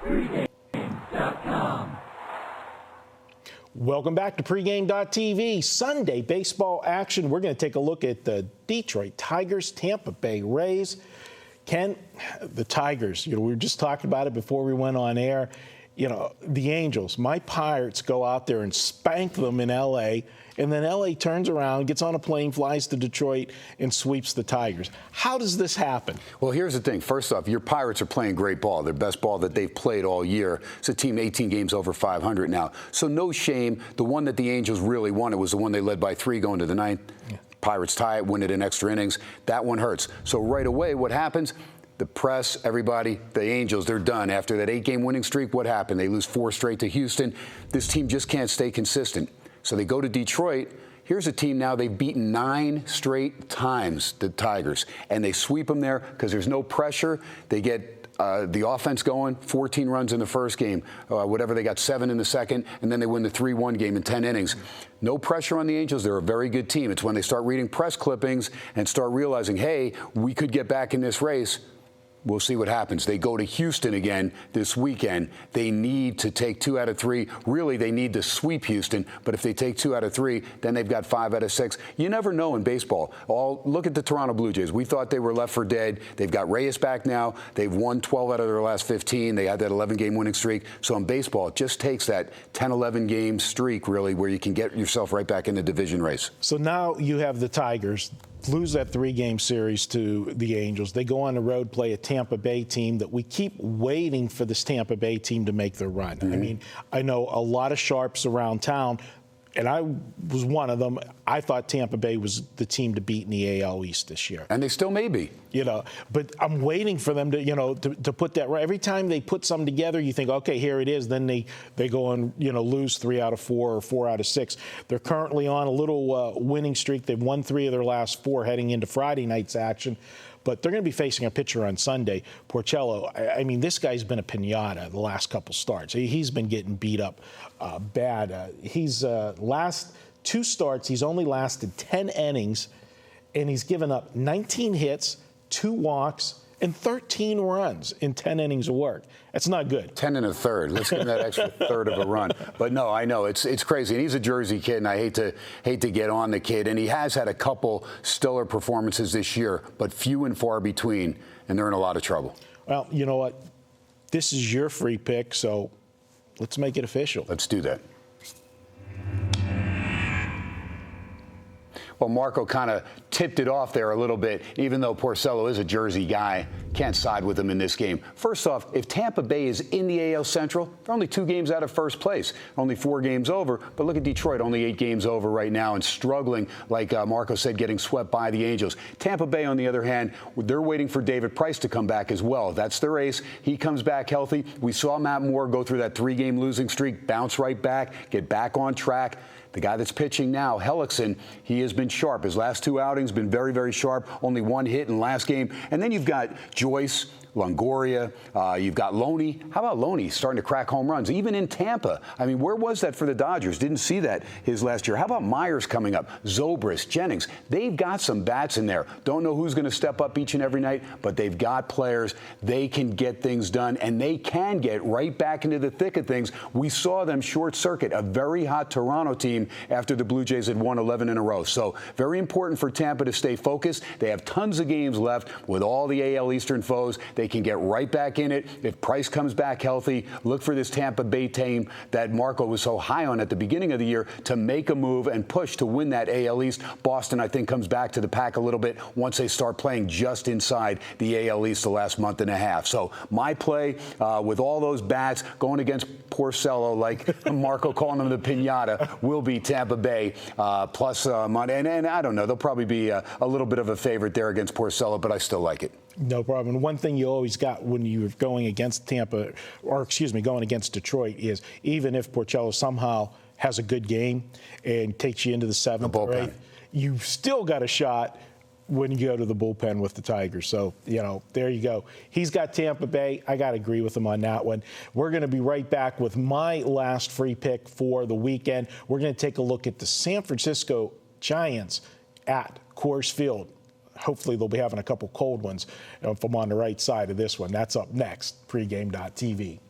Pregame.com. Welcome back to Pregame.tv. Sunday baseball action. We're going to take a look at the Detroit Tigers, Tampa Bay Rays. Ken, the Tigers, we were just talking about it before we went on air. The Angels, my Pirates go out there and spank them in L.A., and then L.A. turns around, gets on a plane, flies to Detroit, and sweeps the Tigers. How does this happen? Well, here's the thing. First off, your Pirates are playing great ball. Their best ball that they've played all year. It's a team 18 games over 500 now. So no shame. The one that the Angels really wanted was the one they led by 3 going to the 9th. Yeah. Pirates tie it, win it in extra innings. That one hurts. So right away, what happens? The press, everybody, the Angels, they're done. After that 8-game winning streak, what happened? They lose 4 straight to Houston. This team just can't stay consistent. So they go to Detroit. Here's a team now, they've beaten 9 straight times, the Tigers. And they sweep them there because there's no pressure. They get the offense going, 14 runs in the first game, whatever, they got 7 in the second, and then they win the 3-1 game in 10 innings. No pressure on the Angels. They're a very good team. It's when they start reading press clippings and start realizing, hey, we could get back in this race. We'll see what happens. They go to Houston again this weekend. They need to take 2 out of 3. Really, they need to sweep Houston. But if they take 2 out of 3, then they've got 5 out of 6. You never know in baseball. Look at the Toronto Blue Jays. We thought they were left for dead. They've got Reyes back now. They've won 12 out of their last 15. They had that 11-game winning streak. So in baseball, it just takes that 10, 11-game streak, really, where you can get yourself right back in the division race. So now you have the Tigers lose that 3-game series to the Angels. They go on the road, play a Tampa Bay team that we keep waiting for this Tampa Bay team to make their run. Mm-hmm. I mean, I know a lot of sharps around town, and I was one of them. I thought Tampa Bay was the team to beat in the AL East this year. And they still may be. But I'm waiting for them to, to put that right. Every time they put something together, you think, okay, here it is. Then they go and, lose 3 out of 4 or 4 out of 6. They're currently on a little winning streak. They've won 3 of their last 4 heading into Friday night's action. But they're going to be facing a pitcher on Sunday, Porcello. I mean, this guy's been a piñata the last couple starts. He's been getting beat up bad. He's last 2 starts, he's only lasted 10 innings, and he's given up 19 hits, 2 walks, and 13 runs in 10 innings of work. That's not good. 10 and a third. Let's give him that extra third of a run. But no, I know it's crazy. And he's a Jersey kid, and I hate to get on the kid. And he has had a couple stellar performances this year, but few and far between, and they're in a lot of trouble. Well, you know what? This is your free pick, so let's make it official. Let's do that. Well, Marco kind of tipped it off there a little bit, even though Porcello is a Jersey guy. Can't side with him in this game. First off, if Tampa Bay is in the AL Central, they're only 2 games out of first place, only 4 games over. But look at Detroit, only 8 games over right now and struggling, like Marco said, getting swept by the Angels. Tampa Bay, on the other hand, they're waiting for David Price to come back as well. That's their ace. He comes back healthy. We saw Matt Moore go through that 3-game losing streak, bounce right back, get back on track. The guy that's pitching now, Hellickson, he has been sharp. His last 2 outings been very, very sharp. Only 1 hit in last game. And then you've got Joyce, Longoria, you've got Loney. How about Loney starting to crack home runs, even in Tampa? I mean, where was that for the Dodgers? Didn't see that his last year. How about Myers coming up? Zobrist, Jennings. They've got some bats in there. Don't know who's going to step up each and every night, but they've got players. They can get things done, and they can get right back into the thick of things. We saw them short circuit a very hot Toronto team after the Blue Jays had won 11 in a row. So very important for Tampa to stay focused. They have tons of games left with all the AL Eastern foes. They can get right back in it. If Price comes back healthy, look for this Tampa Bay team that Marco was so high on at the beginning of the year to make a move and push to win that AL East. Boston, I think, comes back to the pack a little bit once they start playing just inside the AL East the last month and a half. So my play with all those bats going against Porcello, like Marco calling them the piñata, will be Tampa Bay plus money. And I don't know, they'll probably be a little bit of a favorite there against Porcello, but I still like it. No problem. One thing you always got when you're going against going against Detroit is even if Porcello somehow has a good game and takes you into the 7th or 8th, you've still got a shot when you go to the bullpen with the Tigers. So, there you go. He's got Tampa Bay. I got to agree with him on that one. We're going to be right back with my last free pick for the weekend. We're going to take a look at the San Francisco Giants at Coors Field. Hopefully they'll be having a couple cold ones if I'm on the right side of this one. That's up next, pregame.tv.